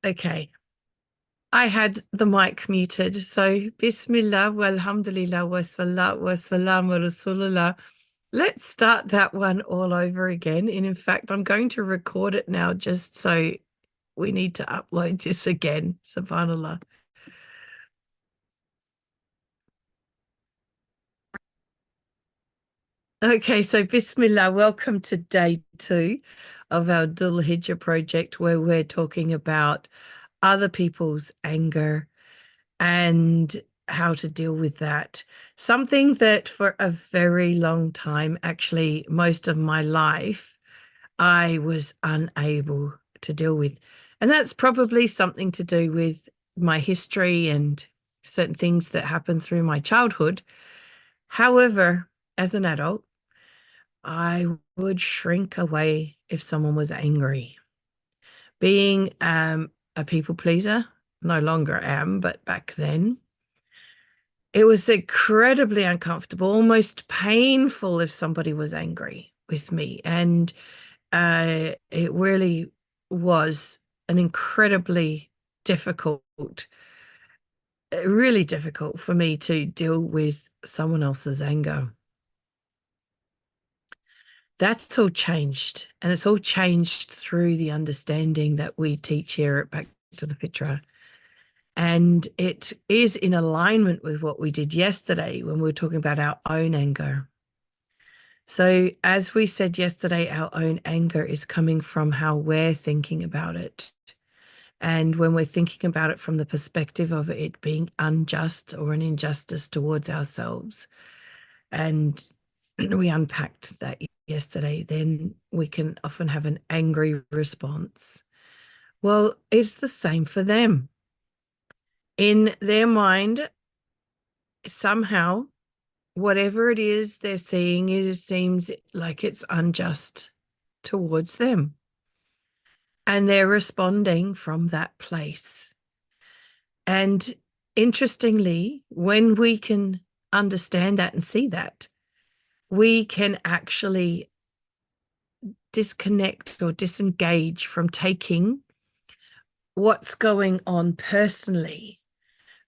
Okay. I had the mic muted. So, Bismillah, walhamdulillah, wa salat wa salam wa rasulullah. Let's start that one all over again. And in fact, I'm going to record it now just so we need to upload this again. Subhanallah. Okay, so Bismillah, welcome to day two of our Dhul Hijjah project, where we're talking about other people's anger and how to deal with that. Something that for a very long time, actually, most of my life, I was unable to deal with. And that's probably something to do with my history and certain things that happened through my childhood. However, as an adult, I would shrink away if someone was angry. Being a people pleaser, no longer am, but back then, it was incredibly uncomfortable, almost painful if somebody was angry with me. And it really was an incredibly difficult, really difficult for me to deal with someone else's anger. That's all changed. And it's all changed through the understanding that we teach here at Back to the Fitra. And it is in alignment with what we did yesterday when we were talking about our own anger. So, as we said yesterday, our own anger is coming from how we're thinking about it. And when we're thinking about it from the perspective of it being unjust or an injustice towards ourselves, and we unpacked that yesterday, then we can often have an angry response. Well, it's the same for them. In their mind, somehow, whatever it is they're seeing is seems like it's unjust towards them. And they're responding from that place. And interestingly, when we can understand that and see that, we can actually disconnect or disengage from taking what's going on personally.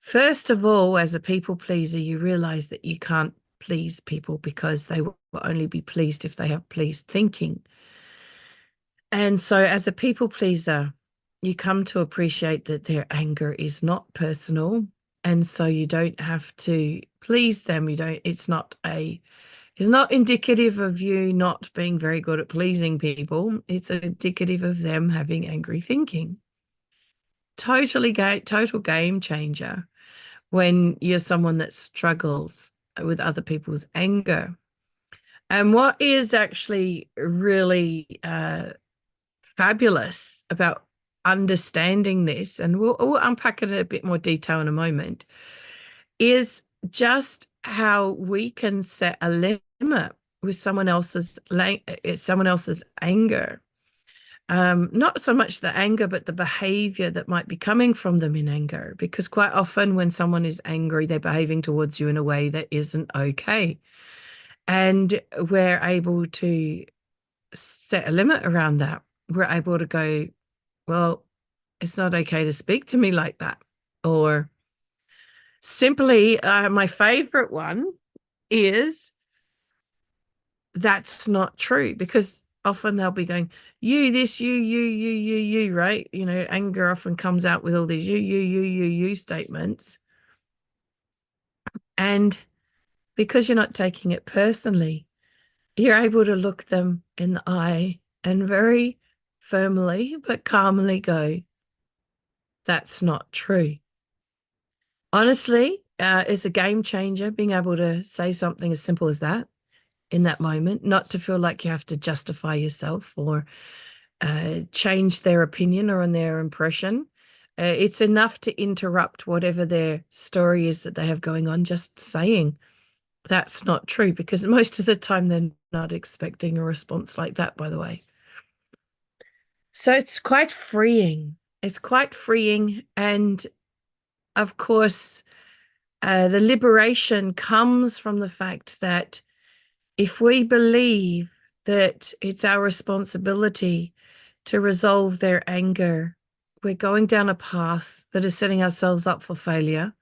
First of all, as a people pleaser, you realize that you can't please people because they will only be pleased if they have pleased thinking. And so, as a people pleaser, you come to appreciate that their anger is not personal. And so you don't have to please them. You don't, it's not indicative of you not being very good at pleasing people. It's indicative of them having angry thinking. Total game changer when you're someone that struggles with other people's anger. And what is actually really fabulous about understanding this, and we'll unpack it in a bit more detail in a moment, is just how we can set a limit with someone else's anger. Not so much the anger, but the behavior that might be coming from them in anger. Because quite often, when someone is angry, they're behaving towards you in a way that isn't okay. And we're able to set a limit around that. We're able to go, well, it's not okay to speak to me like that. Or simply, my favorite one is that's not true, because often they'll be going, you, this, you, right? You know, anger often comes out with all these you statements. And because you're not taking it personally, you're able to look them in the eye and very firmly but calmly go, that's not true. Honestly, it's a game changer being able to say something as simple as that in that moment, not to feel like you have to justify yourself or change their opinion or on their impression. It's enough to interrupt whatever their story is that they have going on, just saying that's not true, because most of the time they're not expecting a response like that, by the way. So it's quite freeing. It's quite freeing. And of course, the liberation comes from the fact that if we believe that it's our responsibility to resolve their anger we're going down a path that is setting ourselves up for failure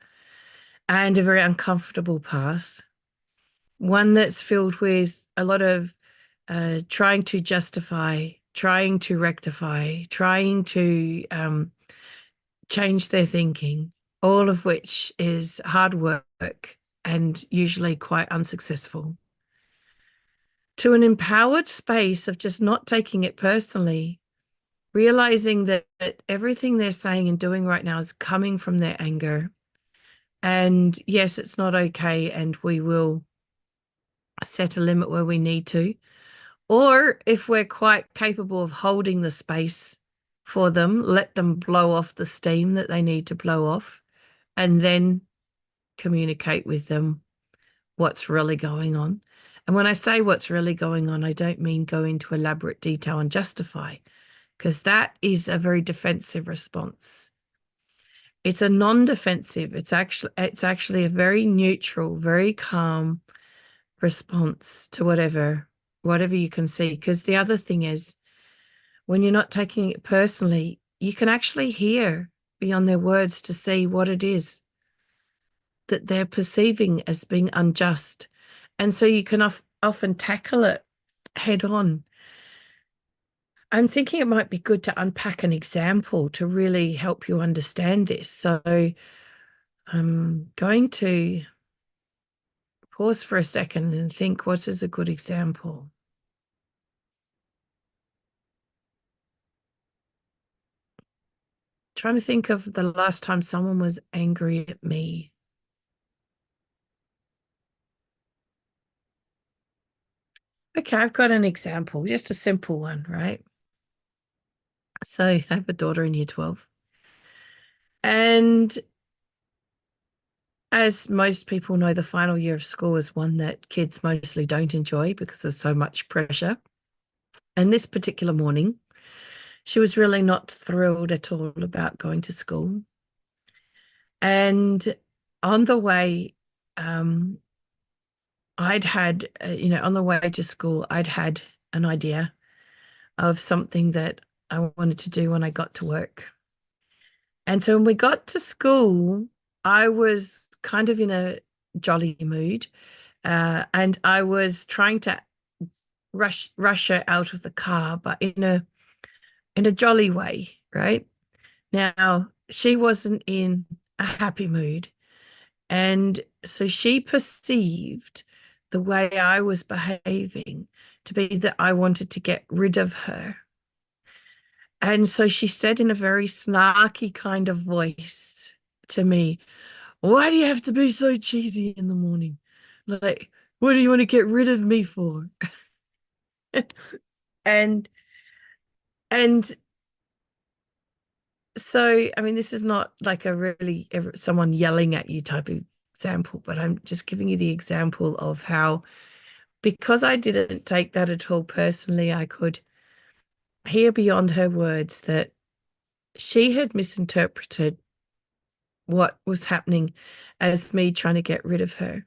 and a very uncomfortable path, one that's filled with a lot of trying to justify, trying to rectify, trying to change their thinking, all of which is hard work and usually quite unsuccessful. To an empowered space of just not taking it personally, realizing that everything they're saying and doing right now is coming from their anger. And yes, it's not okay, and we will set a limit where we need to. Or if we're quite capable of holding the space for them, let them blow off the steam that they need to blow off, and then communicate with them what's really going on. And when I say what's really going on, I don't mean go into elaborate detail and justify, because that is a very defensive response. It's a non-defensive. It's actually a very neutral, very calm response to whatever you can see. Because the other thing is, when you're not taking it personally, you can actually hear beyond their words to see what it is that they're perceiving as being unjust. And so you can often tackle it head on. I'm thinking it might be good to unpack an example to really help you understand this. So I'm going to pause for a second and think, what is a good example? Trying to think of the last time someone was angry at me. Okay, I've got an example, just a simple one, right? So I have a daughter in year 12. And as most people know, the final year of school is one that kids mostly don't enjoy because there's so much pressure. And this particular morning, she was really not thrilled at all about going to school. And on the way, um, on the way to school, I'd had an idea of something that I wanted to do when I got to work. And so when we got to school, I was kind of in a jolly mood, and I was trying to rush her out of the car, but in a jolly way, right? Now, she wasn't in a happy mood. And so she perceived the way I was behaving to be that I wanted to get rid of her. And so she said in a very snarky kind of voice to me, "Why do you have to be so cheesy in the morning? Like, what do you want to get rid of me for?" And and so, I mean, this is not like a really someone yelling at you type of example, but I'm just giving you the example of how, because I didn't take that at all personally, I could hear beyond her words that she had misinterpreted what was happening as me trying to get rid of her.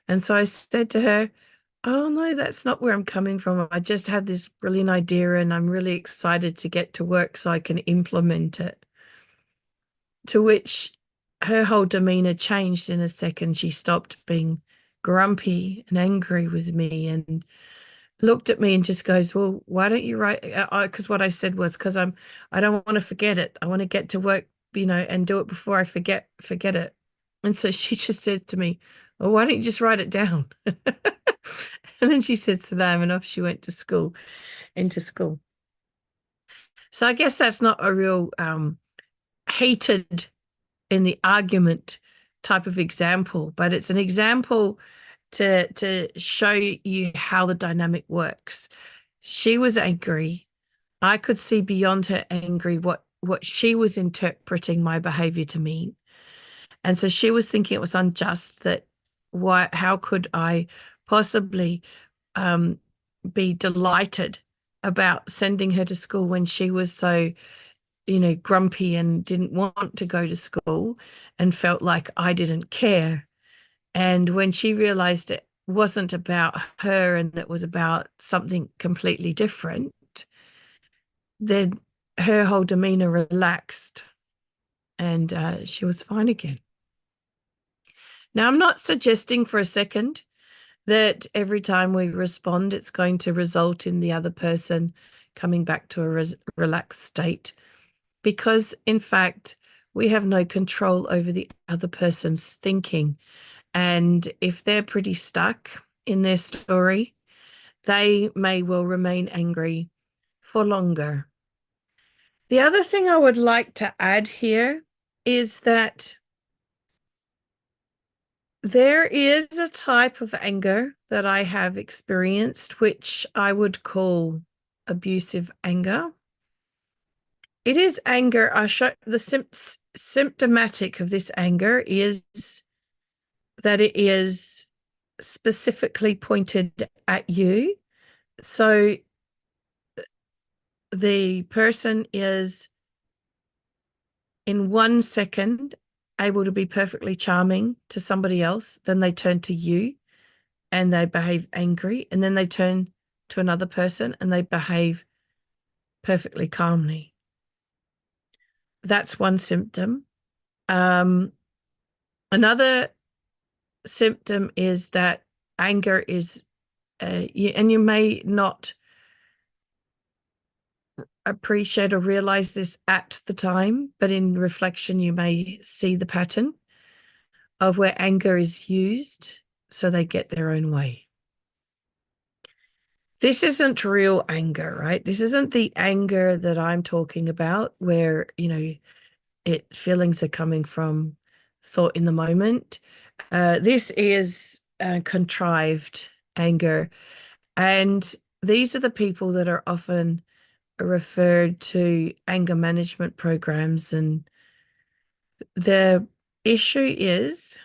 And so I said to her, "Oh, no, that's not where I'm coming from. I just had this brilliant idea and I'm really excited to get to work so I can implement it." To which her whole demeanor changed in a second. She stopped being grumpy and angry with me and looked at me and just goes, "Well, why don't you write?" Because what I said was, I don't want to forget it. I want to get to work, and do it before I forget it. And so she just says to me, "Well, why don't you just write it down?" And then she said salam, and off she went to school, into school. So I guess that's not a real heated in the argument type of example, but it's an example to show you how the dynamic works. She was angry. I could see beyond her angry what she was interpreting my behavior to mean. And so she was thinking it was unjust, that how could I possibly um, be delighted about sending her to school when she was so, grumpy and didn't want to go to school and felt like I didn't care. And when she realized it wasn't about her and it was about something completely different, then her whole demeanor relaxed, and she was fine again. Now, I'm not suggesting for a second that every time we respond, it's going to result in the other person coming back to a relaxed state, because in fact, we have no control over the other person's thinking. And if they're pretty stuck in their story, they may well remain angry for longer. The other thing I would like to add here is that there is a type of anger that I have experienced, which I would call abusive anger. It is anger. I show the symptomatic of this anger is that it is specifically pointed at you. So the person is in 1 second able to be perfectly charming to somebody else, then they turn to you and they behave angry, and then they turn to another person and they behave perfectly calmly. That's one symptom. Another symptom is that anger is, and you may not appreciate or realize this at the time, but in reflection, you may see the pattern of where anger is used so they get their own way. This isn't real anger, right? This isn't the anger that I'm talking about where, feelings are coming from thought in the moment. This is contrived anger. And these are the people that are often referred to anger management programs. And the issue is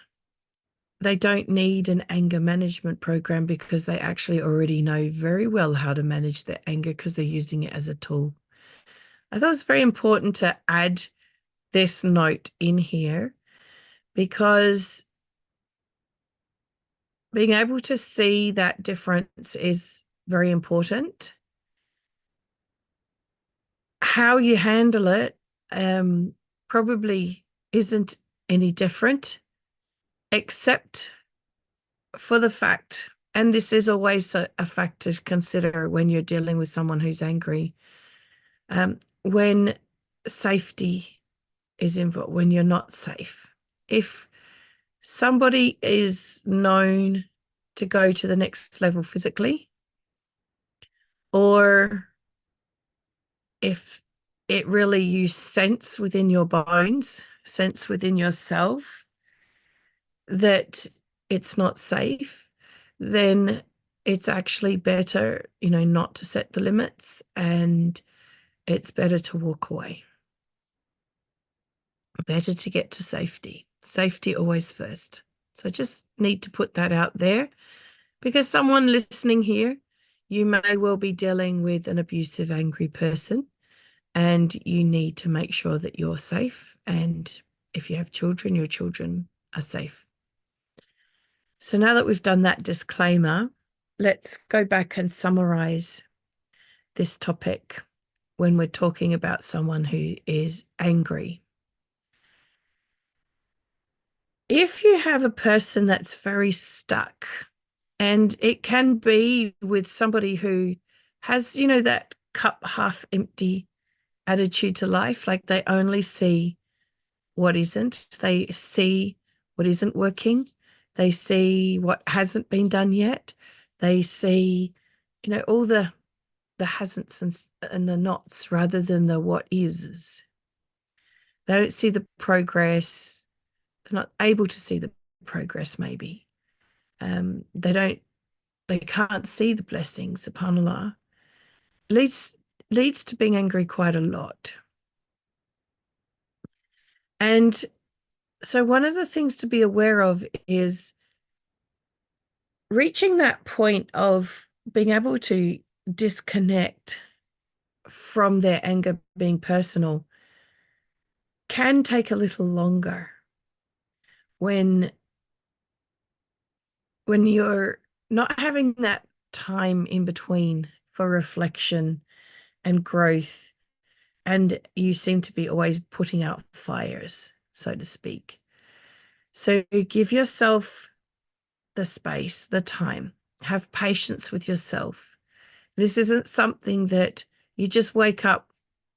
they don't need an anger management program because they actually already know very well how to manage their anger because they're using it as a tool. I thought it was very important to add this note in here because being able to see that difference is very important. How you handle it probably isn't any different, except for the fact, and this is always a fact to consider when you're dealing with someone who's angry, when safety is involved, when you're not safe. If somebody is known to go to the next level physically, or if it really you sense within your bones, sense within yourself that it's not safe, then it's actually better, not to set the limits, and it's better to walk away. Better to get to safety. Safety always first. So just need to put that out there because someone listening here, you may well be dealing with an abusive, angry person, and you need to make sure that you're safe. And if you have children, your children are safe. So now that we've done that disclaimer, let's go back and summarize this topic when we're talking about someone who is angry. If you have a person that's very stuck, and it can be with somebody who has, that cup half empty attitude to life, like they only see what isn't, they see what isn't working, they see what hasn't been done yet, they see, all the hasn'ts and the nots rather than the what is. They don't see the progress. They're not able to see the progress, maybe. They can't see the blessings, subhanAllah. Leads to being angry quite a lot. And so one of the things to be aware of is reaching that point of being able to disconnect from their anger being personal can take a little longer when you're not having that time in between for reflection and growth and you seem to be always putting out fires, so to speak. So give yourself the space, the time, have patience with yourself. This isn't something that you just wake up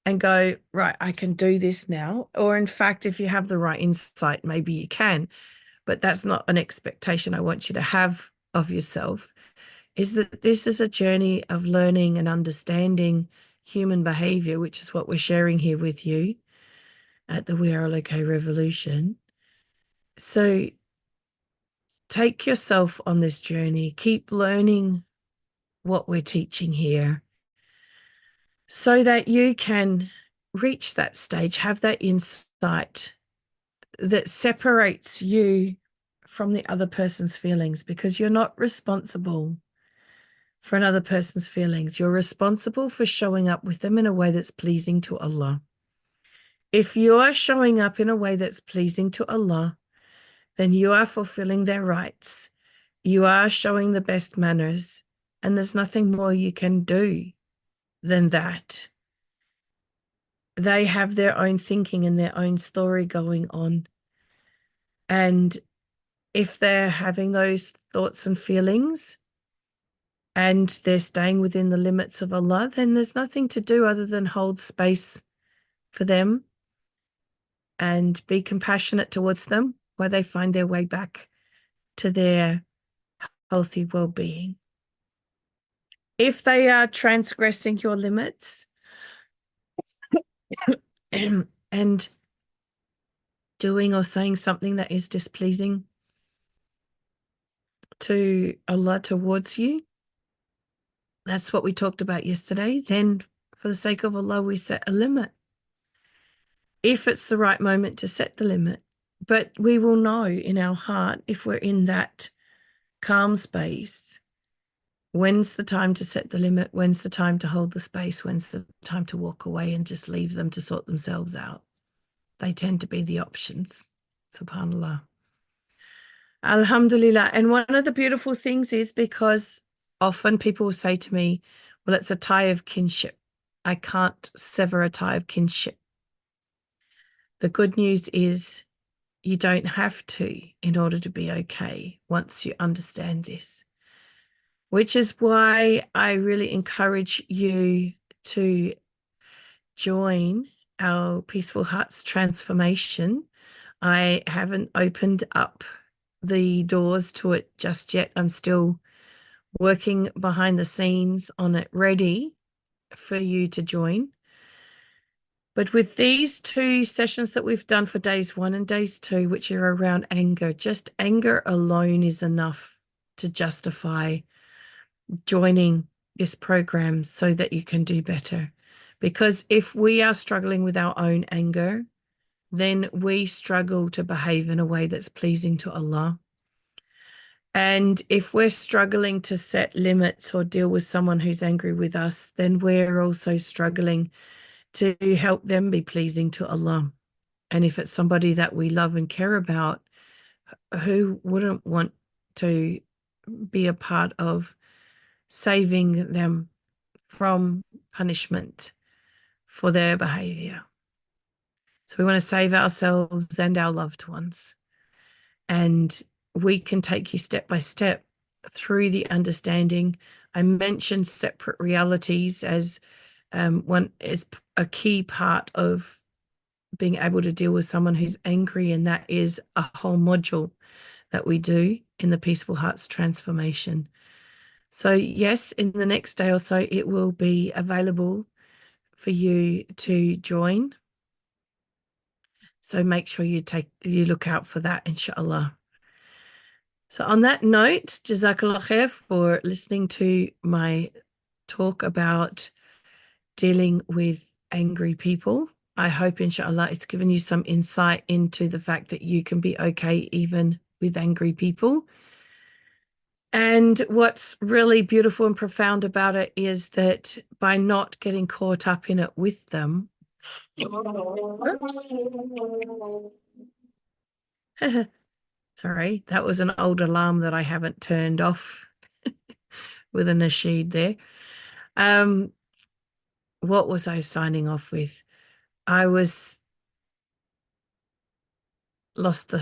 and go, right, I can do this now. Or in fact, if you have the right insight, maybe you can, but that's not an expectation I want you to have of yourself. Is that this is a journey of learning and understanding human behavior, which is what we're sharing here with you at the We Are All Okay Revolution. So take yourself on this journey, keep learning what we're teaching here so that you can reach that stage, have that insight that separates you from the other person's feelings, because you're not responsible for another person's feelings. You're responsible for showing up with them in a way that's pleasing to Allah. If you are showing up in a way that's pleasing to Allah, then you are fulfilling their rights. You are showing the best manners, and there's nothing more you can do than that. They have their own thinking and their own story going on. And if they're having those thoughts and feelings and they're staying within the limits of Allah, then there's nothing to do other than hold space for them and be compassionate towards them while they find their way back to their healthy well-being. If they are transgressing your limits and doing or saying something that is displeasing to Allah towards you, that's what we talked about yesterday, then for the sake of Allah, we set a limit. If it's the right moment to set the limit, but we will know in our heart, if we're in that calm space, when's the time to set the limit, when's the time to hold the space, when's the time to walk away and just leave them to sort themselves out. They tend to be the options, subhanAllah. Alhamdulillah. And one of the beautiful things is, because often people will say to me, well, it's a tie of kinship. I can't sever a tie of kinship. The good news is you don't have to in order to be okay once you understand this, which is why I really encourage you to join our Peaceful Hearts transformation. I haven't opened up the doors to it just yet. I'm still working behind the scenes on it, ready for you to join. But with these two sessions that we've done for days 1 and days 2, which are around anger, just anger alone is enough to justify joining this program so that you can do better. Because if we are struggling with our own anger, then we struggle to behave in a way that's pleasing to Allah. And if we're struggling to set limits or deal with someone who's angry with us, then we're also struggling to help them be pleasing to Allah. And if it's somebody that we love and care about, who wouldn't want to be a part of saving them from punishment for their behavior? So we want to save ourselves and our loved ones. And we can take you step by step through the understanding. I mentioned separate realities as one is a key part of being able to deal with someone who's angry, and that is a whole module that we do in the Peaceful Hearts transformation. So yes, in the next day or so, it will be available for you to join. So make sure you look out for that, inshallah. So on that note, Jazakallah khair for listening to my talk about dealing with angry people. I hope, inshallah, it's given you some insight into the fact that you can be okay even with angry people. And what's really beautiful and profound about it is that by not getting caught up in it with them, sorry, that was an old alarm that I haven't turned off with a nasheed there. What was I signing off with? I was lost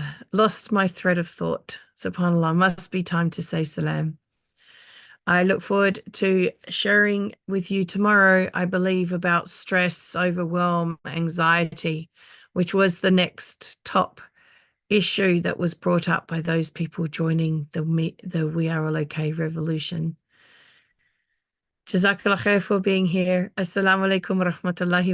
my thread of thought. SubhanAllah, must be time to say salam. I look forward to sharing with you tomorrow, I believe, about stress, overwhelm, anxiety, which was the next top issue that was brought up by those people joining the We Are All Okay revolution. Jazakallah khair for being here. Assalamu alaikum wa rahmatullahi